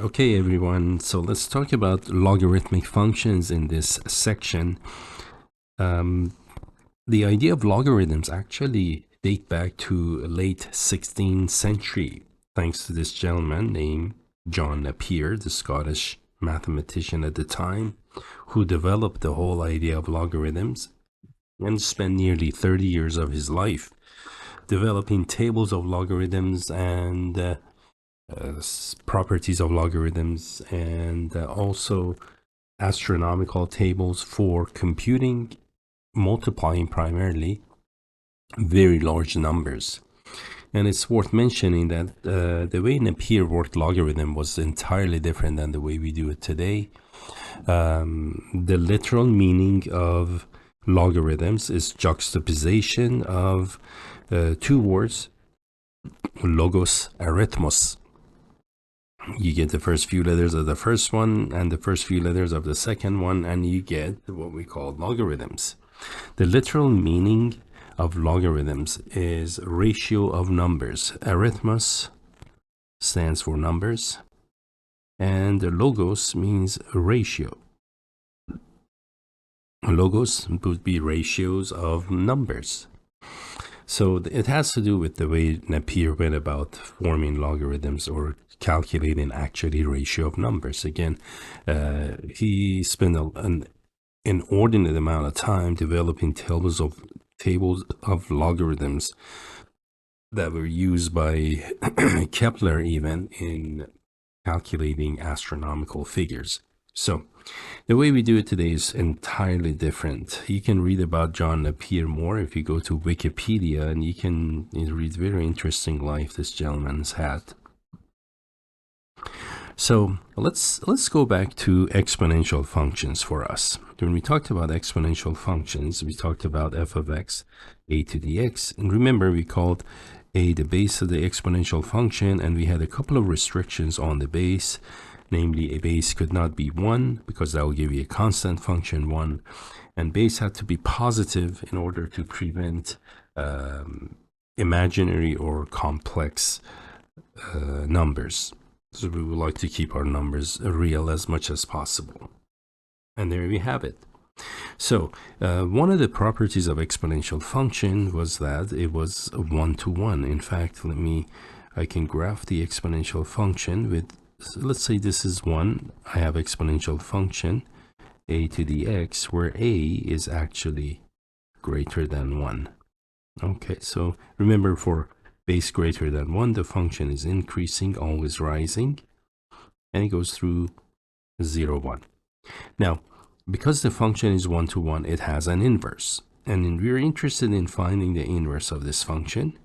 Okay, everyone, so let's talk about logarithmic functions in this section. The idea of logarithms actually date back to late 16th century, thanks to this gentleman named John Napier, the Scottish mathematician at the time, who developed the whole idea of logarithms and spent nearly 30 years of his life developing tables of logarithms and properties of logarithms, and also astronomical tables for computing, multiplying primarily very large numbers. And it's worth mentioning that the way Napier worked logarithm was entirely different than the way we do it today. The literal meaning of logarithms is juxtaposition of two words, logos, arithmos. You get the first few letters of the first one and the first few letters of the second one, and you get what we call logarithms. The literal meaning of logarithms is ratio of numbers. Arithmos stands for numbers, and logos means ratio. Logos would be ratios of numbers. So it has to do with the way Napier went about forming logarithms or calculating actually ratio of numbers. Again, he spent an inordinate amount of time developing tables of logarithms that were used by Kepler even in calculating astronomical figures. So the way we do it today is entirely different. You can read about John Napier more if you go to Wikipedia, and you can read very interesting life this gentleman's had. So let's go back to exponential functions for us. When we talked about exponential functions, we talked about f of x, a to the x, and remember we called a the base of the exponential function, and we had a couple of restrictions on the base. Namely, a base could not be 1 because that will give you a constant function 1, and base had to be positive in order to prevent imaginary or complex numbers. So we would like to keep our numbers real as much as possible. And there we have it. So one of the properties of exponential function was that it was 1-to-1. In fact, I can graph the exponential function with, let's say this is 1. I have exponential function a to the x, where a is actually greater than 1. Okay, so remember, for base greater than 1, the function is increasing, always rising, and it goes through 0, 1. Now, because the function is 1-to-1, it has an inverse, and we're interested in finding the inverse of this function.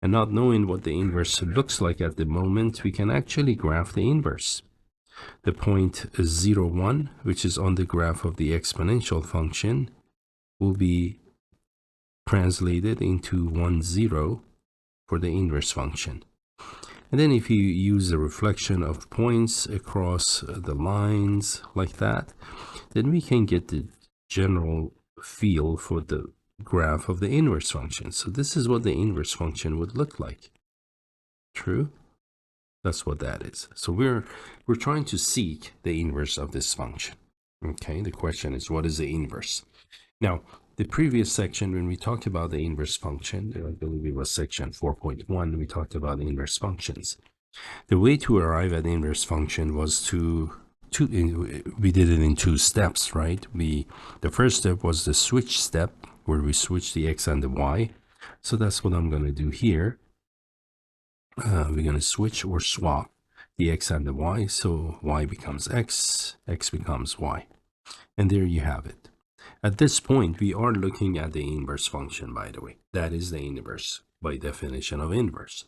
And not knowing what the inverse looks like at the moment, we can actually graph the inverse. The point 0, 1, which is on the graph of the exponential function, will be translated into 1, 0 for the inverse function. And then if you use the reflection of points across the lines like that, then we can get the general feel for the graph of the inverse function. So this is what the inverse function would look like. True? That's what that is. So we're trying to seek the inverse of this function. Okay, the question is, what is the inverse? Now, the previous section, when we talked about the inverse function, I believe it was section 4.1, we talked about inverse functions. The way to arrive at the inverse function was we did it in 2 steps, right? The first step was the switch step, where we switch the x and the y. So that's what I'm going to do here. We're going to switch or swap the x and the y. So y becomes x, x becomes y. And there you have it. At this point, we are looking at the inverse function, by the way. That is the inverse by definition of inverse.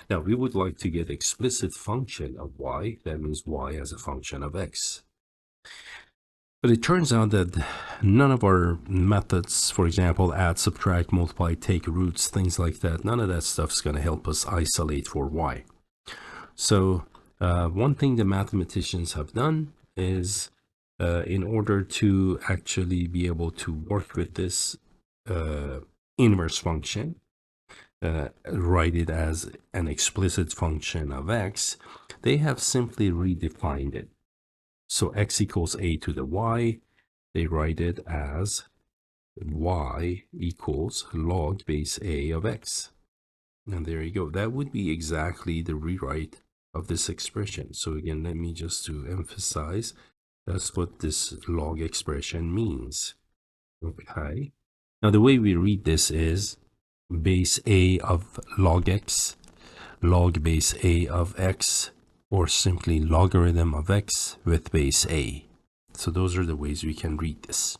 Now, we would like to get explicit function of y. That means y as a function of x. But it turns out that none of our methods, for example, add, subtract, multiply, take roots, things like that, none of that stuff is going to help us isolate for y. So one thing the mathematicians have done is, in order to actually be able to work with this inverse function, write it as an explicit function of x, they have simply redefined it. So x equals a to the y, they write it as y equals log base a of x. And there you go. That would be exactly the rewrite of this expression. So again, let me just to emphasize, that's what this log expression means. Okay. Now the way we read this is base a of log x, log base a of x, or simply logarithm of x with base a. So those are the ways we can read this.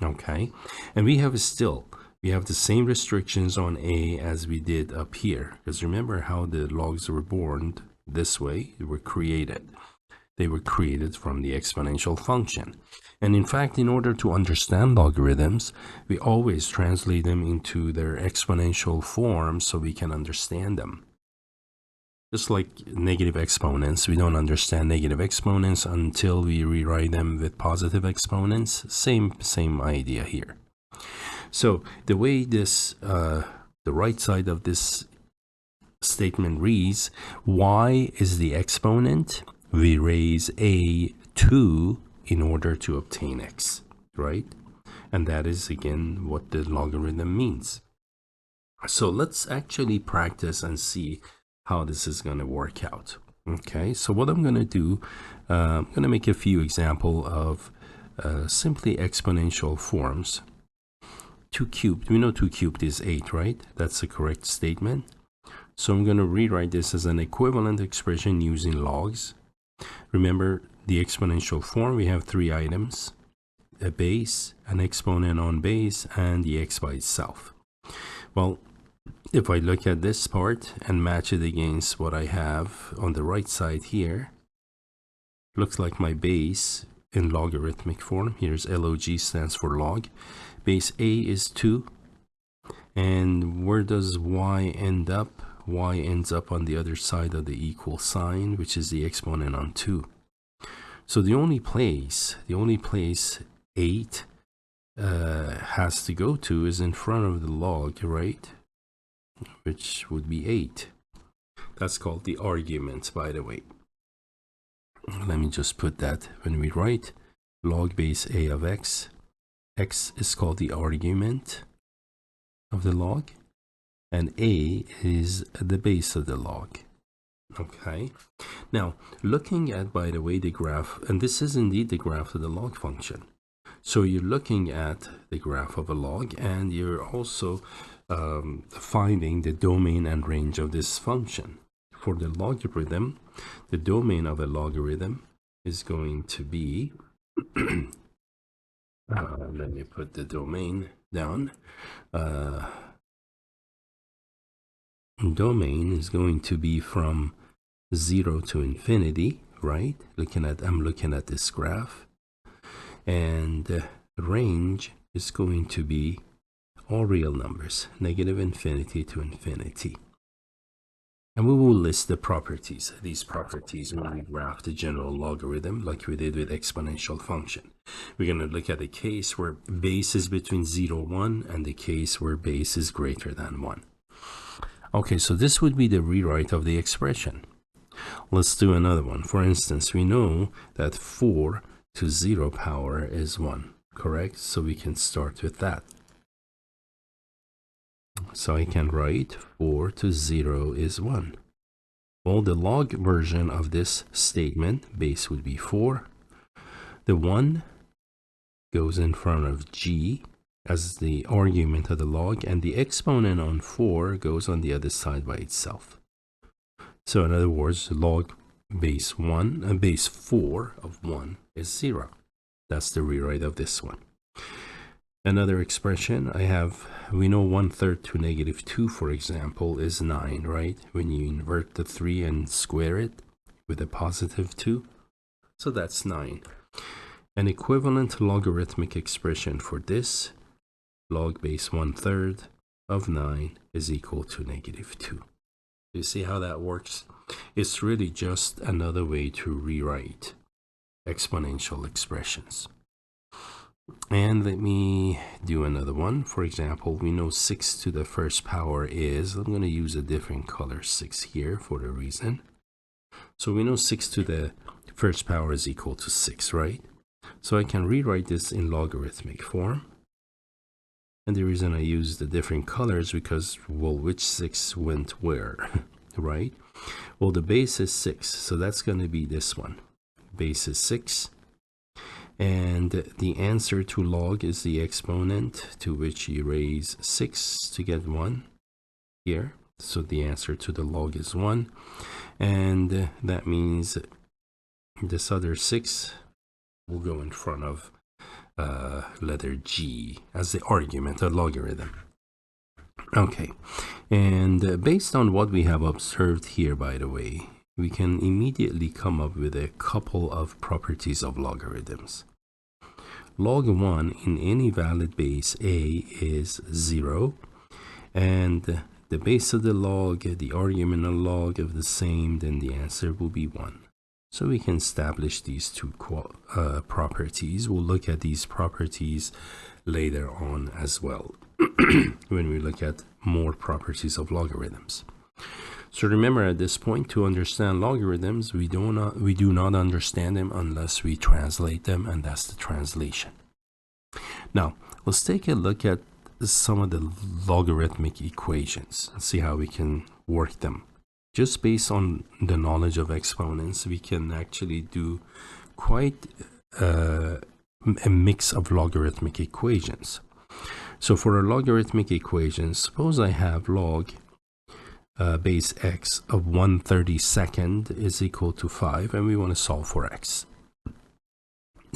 Okay. And we have the same restrictions on a as we did up here. Because remember how the logs were born this way, they were created. They were created from the exponential function. And in fact, in order to understand logarithms, we always translate them into their exponential form so we can understand them. Just like negative exponents, we don't understand negative exponents until we rewrite them with positive exponents. Same idea here. So the way this, the right side of this statement reads, y is the exponent. We raise a 2 in order to obtain x, right? And that is again what the logarithm means. So let's actually practice and see how this is going to work out. Okay, so what I'm going to do, I'm going to make a few examples of simply exponential forms. 2 cubed, we know 2 cubed is 8, right? That's the correct statement. So I'm going to rewrite this as an equivalent expression using logs. Remember the exponential form, we have 3 items, a base, an exponent on base, and the x by itself. Well, if I look at this part and match it against what I have on the right side here, looks like my base in logarithmic form. Here's log, stands for log. Base a is 2. And where does y end up? Y ends up on the other side of the equal sign, which is the exponent on 2. So the only place 8 has to go to is in front of the log, right? Which would be 8. That's called the argument, by the way. Let me just put that when we write log base a of x, x is called the argument of the log, and a is the base of the log. Okay, now looking at, by the way, the graph, and this is indeed the graph of the log function. So you're looking at the graph of a log, and you're also finding the domain and range of this function. For the logarithm, the domain of a logarithm is going to be, let me put the domain down. Domain is going to be from 0 to infinity, right? I'm looking at this graph. And range is going to be all real numbers, negative infinity to infinity. And we will list the properties, these properties, when we graph the general logarithm like we did with exponential function. We're going to look at the case where base is between 0 and 1 and the case where base is greater than 1. Okay, so this would be the rewrite of the expression. Let's do another one. For instance, we know that 4 to 0 power is 1, correct? So we can start with that. So I can write 4 to 0 is 1. Well, the log version of this statement, base would be 4. The 1 goes in front of g as the argument of the log, and the exponent on 4 goes on the other side by itself. So in other words, log base 4 of 1 is 0. That's the rewrite of this one. Another expression we know 1/3 to negative 2, for example, is 9, right? When you invert the 3 and square it with a positive 2. So that's 9. An equivalent logarithmic expression for this, log base 1/3 of 9 is equal to negative 2. You see how that works? It's really just another way to rewrite exponential expressions. And let me do another one. For example, we know 6 to the first power is, I'm going to use a different color 6 here for the reason. So we know 6 to the first power is equal to 6, right? So I can rewrite this in logarithmic form. And the reason I use the different colors because, well, which 6 went where, right? Well, the base is 6, so that's going to be this one. Base is 6. And the answer to log is the exponent to which you raise 6 to get 1 here. So the answer to the log is 1. And that means this other 6 will go in front of letter G as the argument, a logarithm. Okay, and based on what we have observed here, by the way, we can immediately come up with a couple of properties of logarithms. Log 1 in any valid base a is 0, and the base of the log, the argument of log of the same, then the answer will be 1. So we can establish these two properties. We'll look at these properties later on as well when we look at more properties of logarithms. So remember, at this point, to understand logarithms, we do not understand them unless we translate them, and that's the translation. Now, let's take a look at some of the logarithmic equations and see how we can work them. Just based on the knowledge of exponents, we can actually do quite a mix of logarithmic equations. So for a logarithmic equation, suppose I have log base x of 1/32 is equal to 5, and we want to solve for x.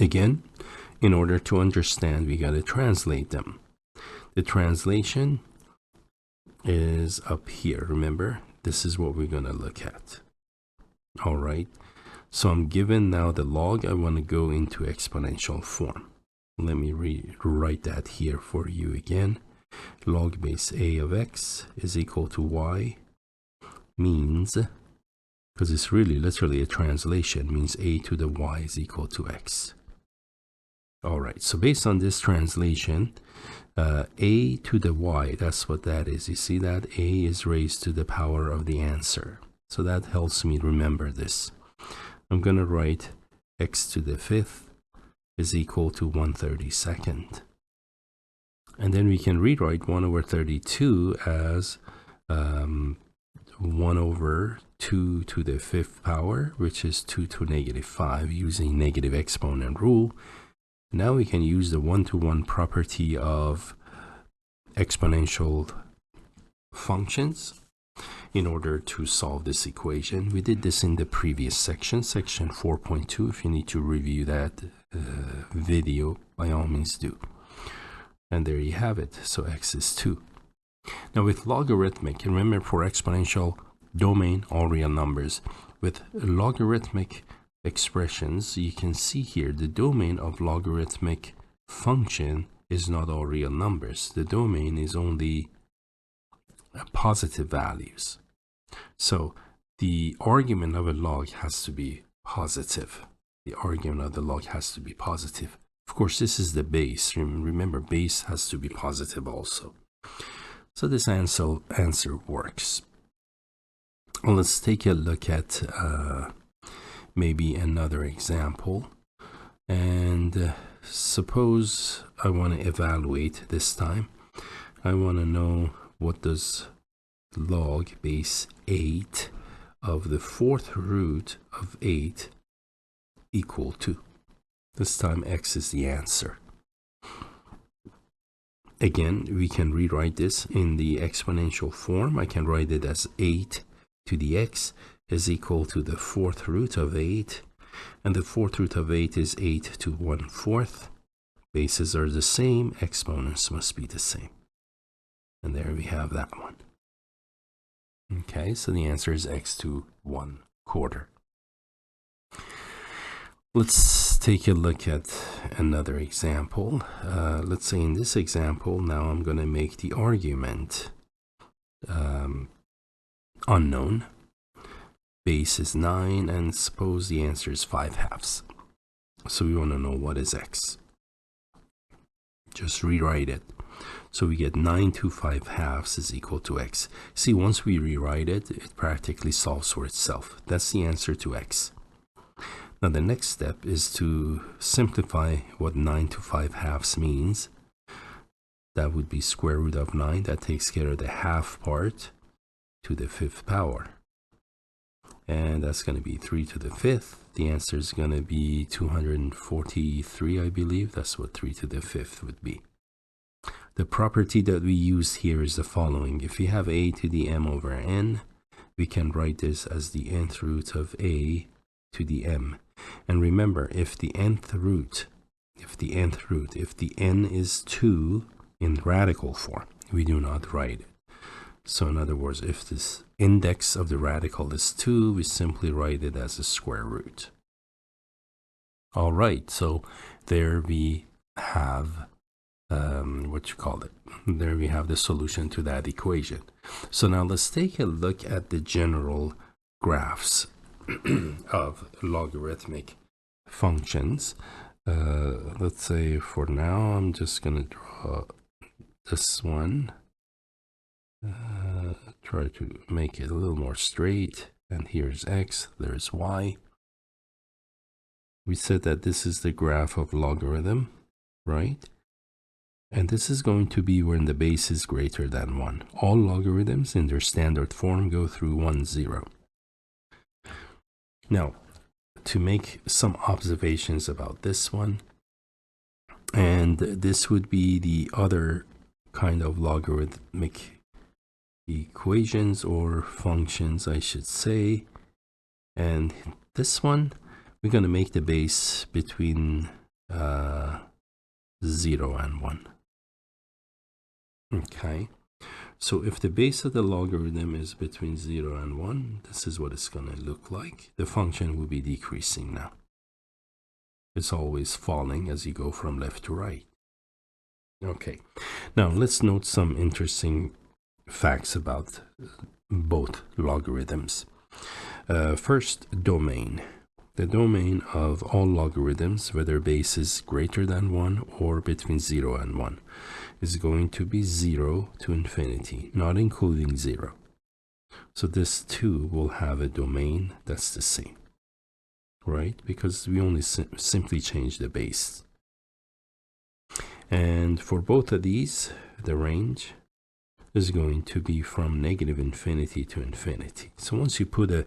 Again, in order to understand, we got to translate them. The translation is up here. Remember, this is what we're going to look at. All right. So I'm given now the log. I want to go into exponential form. Let me rewrite that here for you again. Log base a of x is equal to y means, because it's really literally a translation, means a to the y is equal to x. All right, so based on this translation, a to the y, that's what that is. You see that a is raised to the power of the answer. So that helps me remember this. I'm going to write x to the 5th is equal to 1/32. And then we can rewrite 1/32 as 1/2 to the 5th power, which is 2 to -5, using negative exponent rule. Now we can use the one-to-one property of exponential functions in order to solve this equation. We did this in the previous section, section 4.2. If you need to review that video, by all means do. And there you have it. So x is 2. Now with logarithmic, and remember for exponential domain, all real numbers. With logarithmic expressions, you can see here the domain of logarithmic function is not all real numbers. The domain is only positive values. So the argument of a log has to be positive. The argument of the log has to be positive. Of course, this is the base. Remember, base has to be positive also. So this answer works. Well, let's take a look at maybe another example. And suppose I want to evaluate this time. I want to know, what does log base 8 of the 4th root of 8 equal to? This time x is the answer. Again, we can rewrite this in the exponential form. I can write it as 8 to the x is equal to the 4th root of 8. And the 4th root of 8 is 8 to 1/4. Bases are the same. Exponents must be the same. And there we have that one. Okay, so the answer is x to 1/4. Let's take a look at another example. Let's say in this example, now I'm going to make the argument unknown. Base is 9, and suppose the answer is 5/2. So we want to know what is x. Just rewrite it. So we get 9 2/5 is equal to x. See, once we rewrite it, it practically solves for itself. That's the answer to x. Now the next step is to simplify what 9 2/5 means. That would be square root of 9. That takes care of the half part to the 5th power. And that's going to be 3 to the 5th. The answer is going to be 243, I believe. That's what 3 to the 5th would be. The property that we use here is the following. If we have a to the m over n, we can write this as the nth root of a to the m. And remember, if the nth root, if the n is 2 in radical form, we do not write it. So in other words, if this index of the radical is 2, we simply write it as a square root. All right, so there we have there we have the solution to that equation. So now let's take a look at the general graphs of logarithmic functions. Let's say for now I'm just going to draw this one. Try to make it a little more straight. And here's x, there's y. We said that this is the graph of logarithm, right? And this is going to be when the base is greater than 1. All logarithms in their standard form go through 1, 0. Now, to make some observations about this one, and this would be the other kind of logarithmic equations or functions, I should say. And this one, we're going to make the base between 0 and 1. Okay, so if the base of the logarithm is between 0 and 1, this is what it's going to look like. The function will be decreasing now. It's always falling as you go from left to right. Okay, now let's note some interesting facts about both logarithms. First, domain. The domain of all logarithms, whether base is greater than 1 or between 0 and 1, is going to be 0 to infinity, not including 0. So this too will have a domain that's the same, right? Because we only simply change the base. And for both of these, the range is going to be from negative infinity to infinity. So once you put a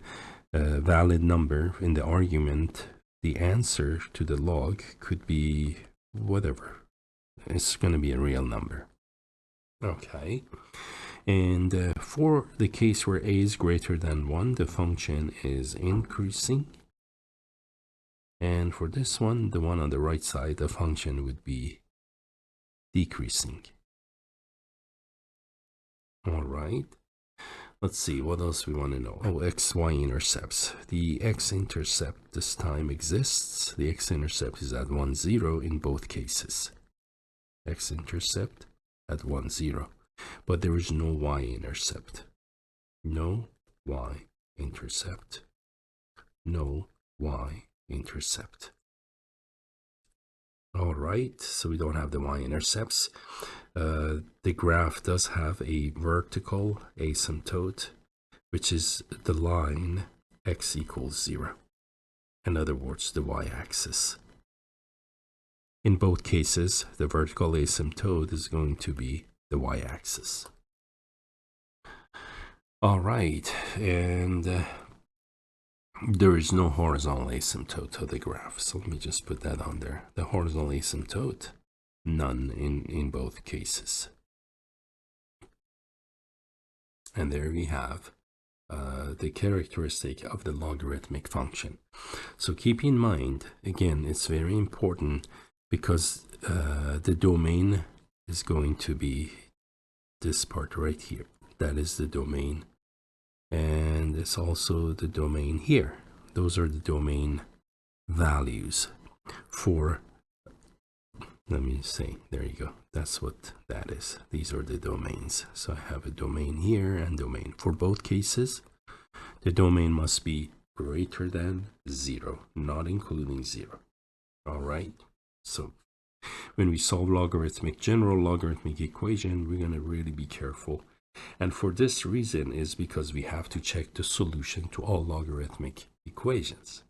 valid number in the argument, the answer to the log could be whatever. It's going to be a real number. Okay. And for the case where a is greater than 1, the function is increasing. And for this one, the one on the right side, the function would be decreasing. All right. Let's see, what else we want to know? Oh, x, y intercepts. The x-intercept this time exists. The x-intercept is at 1, 0 in both cases. X-intercept at 1, 0. But there is no y-intercept. No y-intercept. No y-intercept. All right, so we don't have the y-intercepts. The graph does have a vertical asymptote, which is the line x equals 0. In other words, the y-axis. In both cases, the vertical asymptote is going to be the y-axis. All right, and there is no horizontal asymptote to the graph. So let me just put that on there. The horizontal asymptote, none in both cases. And there we have the characteristic of the logarithmic function. So keep in mind, again, it's very important because the domain is going to be this part right here. That is the domain. And it's also the domain here. Those are the domain values for, let me say, there you go. That's what that is. These are the domains. So I have a domain here and domain. For both cases, the domain must be greater than 0, not including 0. All right. So When we solve general logarithmic equation, we're going to really be careful. And for this reason is because we have to check the solution to all logarithmic equations.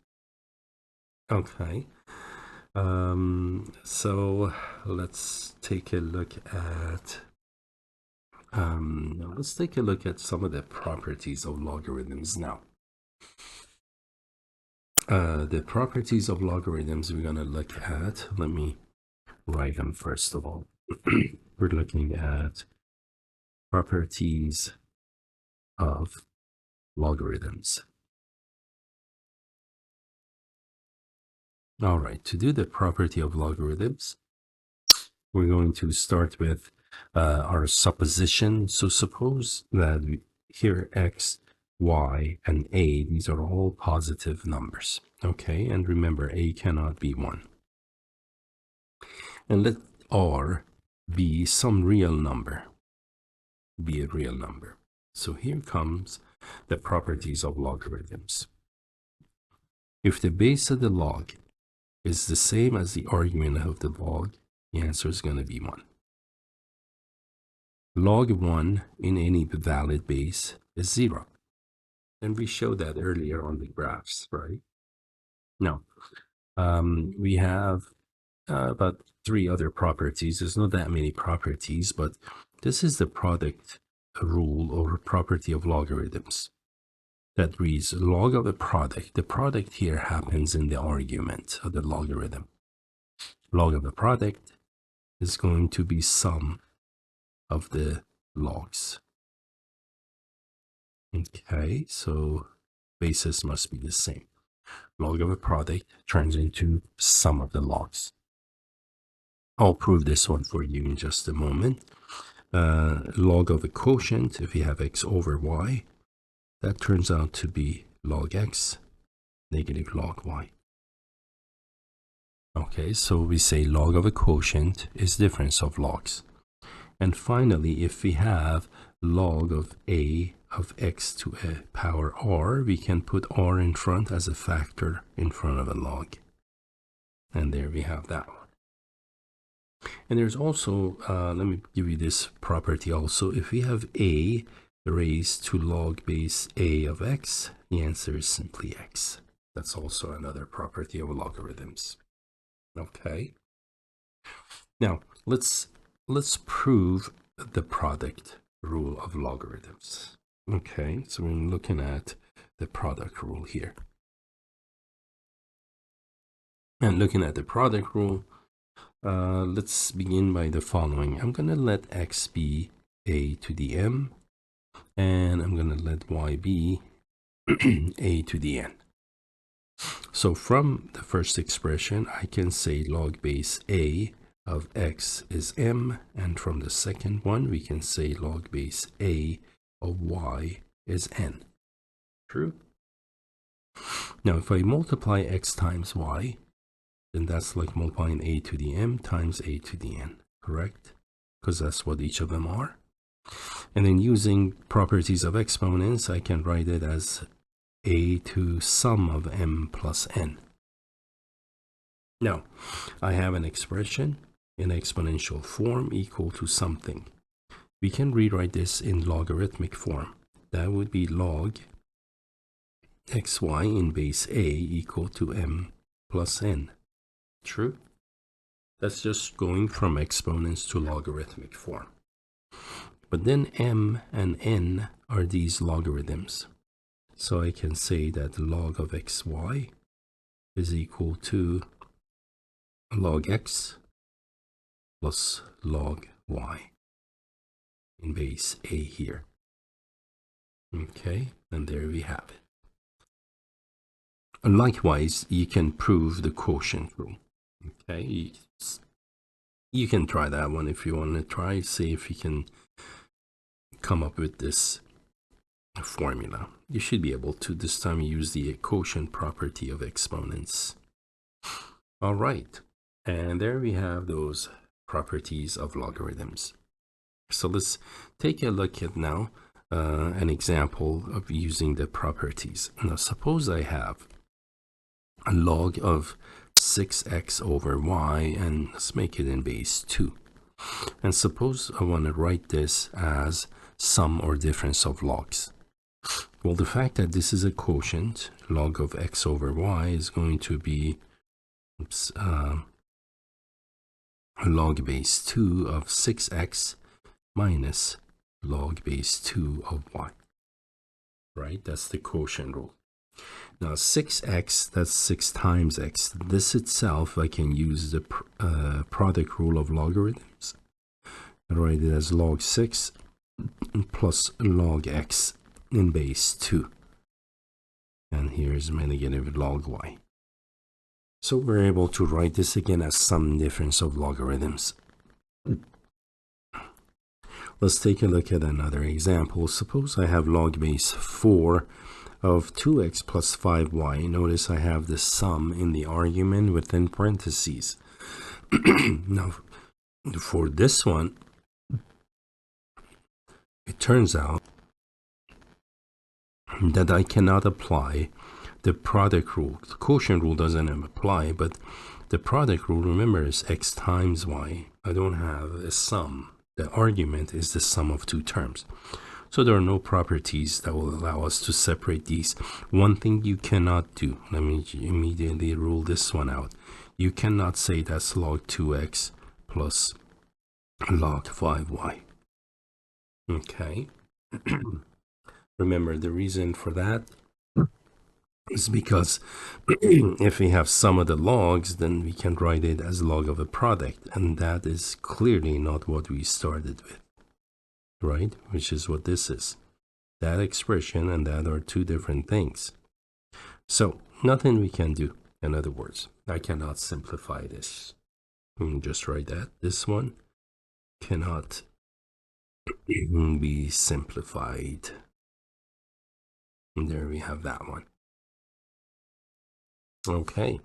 Okay. So let's take a look at some of the properties of logarithms now. The properties of logarithms we're going to look at. Let me write them first of all. We're looking at properties of logarithms. All right, to do the property of logarithms, we're going to start with our supposition. So suppose that here x, y, and a, these are all positive numbers. Okay, and remember, a cannot be 1. And let r be some real number, be a real number. So here comes the properties of logarithms. If the base of the log is the same as the argument of the log, the answer is going to be 1. Log 1 in any valid base is 0. And we showed that earlier on the graphs, right? Now, we have about 3 other properties. There's not that many properties, but this is the product rule or property of logarithms. That reads log of a product. The product here happens in the argument of the logarithm. Log of a product is going to be sum of the logs. Okay, so basis must be the same. Log of a product turns into sum of the logs. I'll prove this one for you in just a moment. Log of a quotient, if you have x over y, that turns out to be log x negative log y. Okay, so we say log of a quotient is difference of logs. And finally, if we have log of a of x to a power r, we can put r in front as a factor in front of a log. And there we have that one. And there's also, let me give you this property also. If we have a raised to log base a of x, the answer is simply x. That's also another property of logarithms. Okay. Now, let's prove the product rule of logarithms. Okay, so we're looking at the product rule here. And looking at the product rule, let's begin by the following. I'm going to let x be a to the m, and I'm going to let y be a to the n. So from the first expression, I can say log base a of x is m, and from the second one, we can say log base a of y is n. True? Now, if I multiply x times y, then that's like multiplying a to the m times a to the n, correct? Because that's what each of them are. And then using properties of exponents, I can write it as a to sum of m plus n. Now, I have an expression in exponential form equal to something. We can rewrite this in logarithmic form. That would be log xy in base a equal to m plus n. True? That's just going from exponents to logarithmic form. But then m and n are these logarithms. So I can say that log of xy is equal to log x plus log y in base a here. Okay, and there we have it. Likewise, you can prove the quotient rule. Okay, you can try that one if you want to try, see if you can come up with this formula. You should be able to this time use the quotient property of exponents. All right, and there we have those properties of logarithms. So let's take a look at now an example of using the properties. Now suppose I have a log of 6x over y, and let's make it in base 2. And suppose I want to write this as sum or difference of logs. Well, the fact that this is a quotient, log of x over y, is going to be log base 2 of 6x minus log base 2 of y. Right? That's the quotient rule. Now 6x, that's 6 times x. This itself, I can use the product rule of logarithms. I write it as log 6 plus log x in base 2. And here's my negative log y. So we're able to write this again as sum difference of logarithms. Let's take a look at another example. Suppose I have log base 4 of 2x plus 5y. Notice I have the sum in the argument within parentheses. Now, for this one, it turns out that I cannot apply the product rule. The quotient rule doesn't apply, but the product rule, remember, is x times y. I don't have a sum. The argument is the sum of two terms. So there are no properties that will allow us to separate these. One thing you cannot do, let me immediately rule this one out. You cannot say that's log 2x plus log 5y. Okay. Remember, the reason for that is because if we have sum of the logs, then we can write it as log of a product, and that is clearly not what we started with, right? Which is what this is. That expression and that are two different things. So nothing we can do. In other words, I cannot simplify this. Just write that. This one cannot be simplified. And there we have that one. Okay,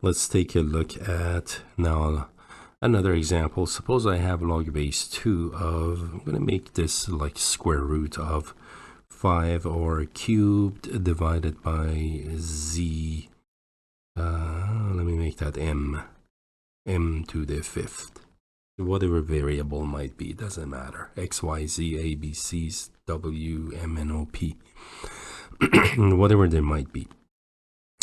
let's take a look at now another example. Suppose I have log base 2 of, I'm going to make this like square root of 5r cubed divided by z. Let me make that m to the 5th. Whatever variable might be, doesn't matter. X, Y, Z, A, B, C, W, M, N, O, P. Whatever there might be.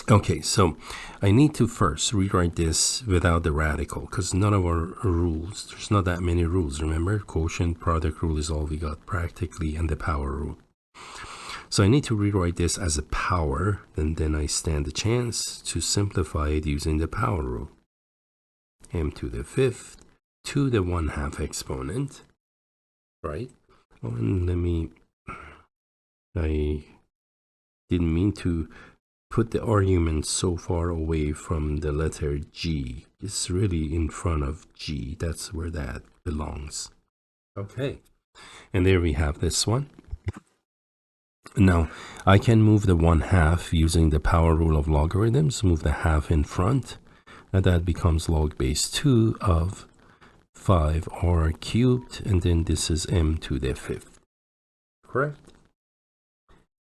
Okay, so I need to first rewrite this without the radical, because none of our rules, there's not that many rules, remember? Quotient, product rule is all we got practically, and the power rule. So I need to rewrite this as a power, and then I stand a chance to simplify it using the power rule. M to the 5th to the 1/2 exponent, right? Oh, and I didn't mean to put the argument so far away from the letter G. It's really in front of G. That's where that belongs. Okay, and there we have this one. Now, I can move the 1/2 using the power rule of logarithms, move the half in front, and that becomes log base 2 of 5r cubed, and then this is m to the 5th. Correct?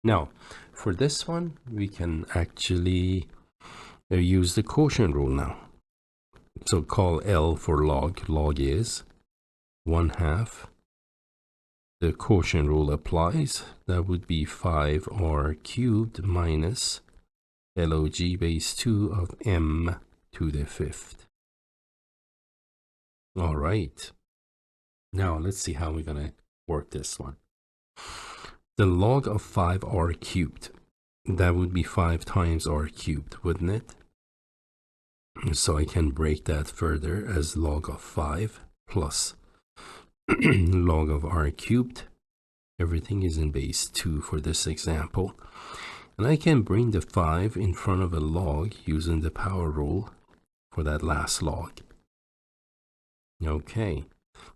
Now, for this one, we can actually use the quotient rule now. So call L for log. Log is 1/2. The quotient rule applies. That would be 5r cubed minus log base 2 of m to the 5th. All right. Now let's see how we're going to work this one. The log of 5r cubed, that would be 5 times r cubed, wouldn't it? So I can break that further as log of 5 plus log of r cubed. Everything is in base 2 for this example. And I can bring the 5 in front of a log using the power rule for that last log. Okay,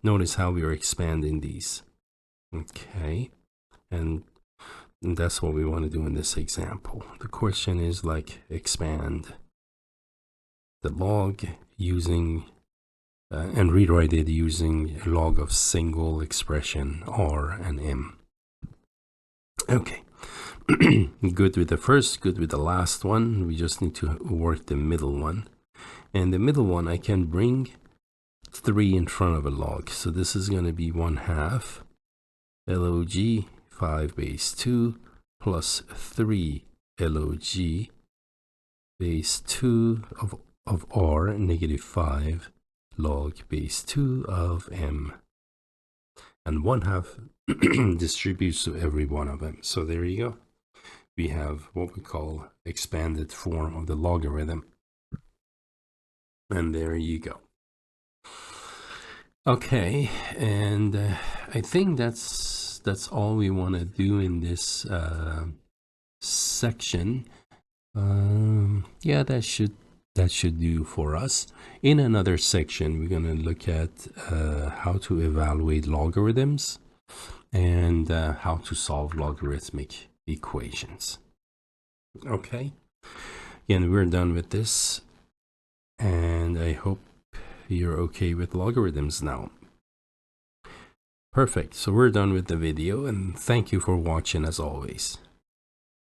notice how we are expanding these. Okay, and that's what we want to do in this example. The question is like expand the log using and rewrite it using a log of single expression r and m. Okay, good with the first, good with the last one. We just need to work the middle one. And the middle one, I can bring 3 in front of a log. So this is going to be 1/2 log 5 base 2 plus 3 log base 2 of r negative 5 log base 2 of m. And 1/2 distributes to every one of them. So there you go. We have what we call expanded form of the logarithm. And there you go. Okay, and I think that's all we want to do in this section. Yeah, that should do for us. In another section, we're going to look at how to evaluate logarithms and how to solve logarithmic equations. Okay, again, we're done with this, and I hope you're okay with logarithms now. Perfect. So we're done with the video, and thank you for watching as always.